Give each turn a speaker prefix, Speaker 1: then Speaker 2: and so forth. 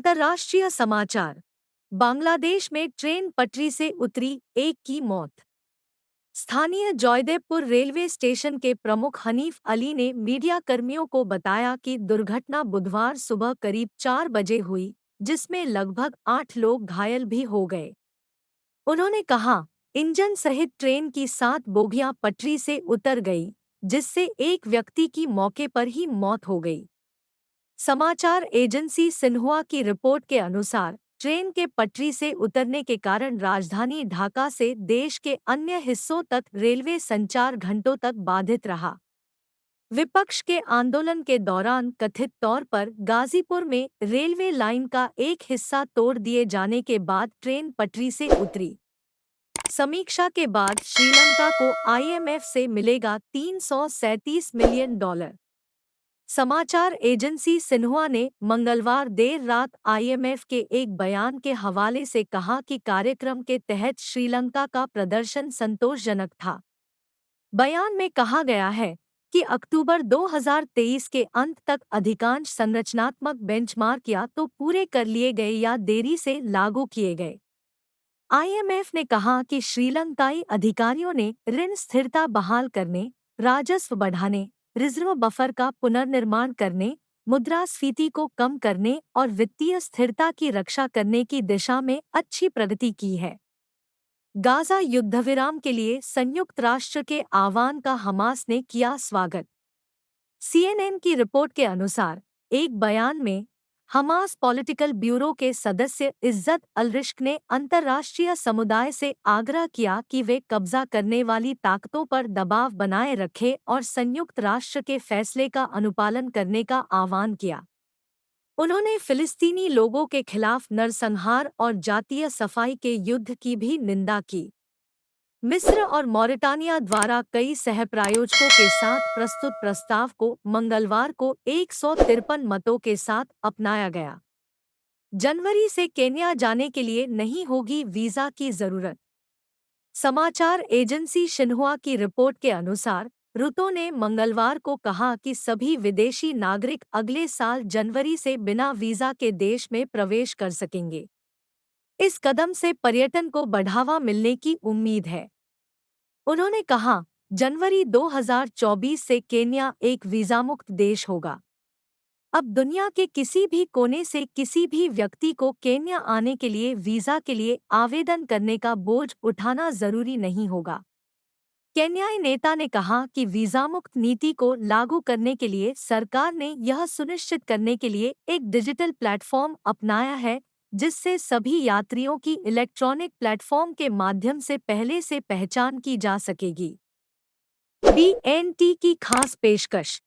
Speaker 1: अंतर्राष्ट्रीय समाचार। बांग्लादेश में ट्रेन पटरी से उतरी, एक की मौत। स्थानीय जयदेवपुर रेलवे स्टेशन के प्रमुख हनीफ अली ने मीडिया कर्मियों को बताया कि दुर्घटना बुधवार सुबह करीब 4 बजे हुई, जिसमें लगभग 8 लोग घायल भी हो गए। उन्होंने कहा, इंजन सहित ट्रेन की 7 बोगियां पटरी से उतर गई, जिससे एक व्यक्ति की मौके पर ही मौत हो गई। समाचार एजेंसी सिन्हुआ की रिपोर्ट के अनुसार ट्रेन के पटरी से उतरने के कारण राजधानी ढाका से देश के अन्य हिस्सों तक रेलवे संचार घंटों तक बाधित रहा। विपक्ष के आंदोलन के दौरान कथित तौर पर गाजीपुर में रेलवे लाइन का एक हिस्सा तोड़ दिए जाने के बाद ट्रेन पटरी से उतरी। समीक्षा के बाद श्रीलंका को आईएमएफ से मिलेगा $337 मिलियन। समाचार एजेंसी सिन्हुआ ने मंगलवार देर रात आईएमएफ के एक बयान के हवाले से कहा कि कार्यक्रम के तहत श्रीलंका का प्रदर्शन संतोषजनक था। बयान में कहा गया है कि अक्टूबर 2023 के अंत तक अधिकांश संरचनात्मक बेंचमार्क या तो पूरे कर लिए गए या देरी से लागू किए गए। आईएमएफ ने कहा कि श्रीलंकाई अधिकारियों ने ऋण स्थिरता बहाल करने, राजस्व बढ़ाने, रिजर्व बफर का पुनर्निर्माण करने, मुद्रास्फीति को कम करने और वित्तीय स्थिरता की रक्षा करने की दिशा में अच्छी प्रगति की है। गाजा युद्धविराम के लिए संयुक्त राष्ट्र के आह्वान का हमास ने किया स्वागत। सीएनएन की रिपोर्ट के अनुसार एक बयान में हमास पॉलिटिकल ब्यूरो के सदस्य इज्जत अल-रिश्क ने अंतर्राष्ट्रीय समुदाय से आग्रह किया कि वे कब्जा करने वाली ताकतों पर दबाव बनाए रखें और संयुक्त राष्ट्र के फैसले का अनुपालन करने का आह्वान किया। उन्होंने फिलिस्तीनी लोगों के खिलाफ नरसंहार और जातीय सफाई के युद्ध की भी निंदा की। मिस्र और मॉरिटानिया द्वारा कई सहप्रायोजकों के साथ प्रस्तुत प्रस्ताव को मंगलवार को 153 मतों के साथ अपनाया गया। जनवरी से केन्या जाने के लिए नहीं होगी वीजा की जरूरत। समाचार एजेंसी शिन्हुआ की रिपोर्ट के अनुसार रूतो ने मंगलवार को कहा कि सभी विदेशी नागरिक अगले साल जनवरी से बिना वीजा के देश में प्रवेश कर सकेंगे। इस कदम से पर्यटन को बढ़ावा मिलने की उम्मीद है। उन्होंने कहा, जनवरी 2024 से केन्या एक वीज़ामुक्त देश होगा। अब दुनिया के किसी भी कोने से किसी भी व्यक्ति को केन्या आने के लिए वीज़ा के लिए आवेदन करने का बोझ उठाना जरूरी नहीं होगा। केन्याई नेता ने कहा कि वीज़ामुक्त नीति को लागू करने के लिए सरकार ने यह सुनिश्चित करने के लिए एक डिजिटल प्लेटफॉर्म अपनाया है, जिससे सभी यात्रियों की इलेक्ट्रॉनिक प्लेटफॉर्म के माध्यम से पहले से पहचान की जा सकेगी। बीएनटी की खास पेशकश।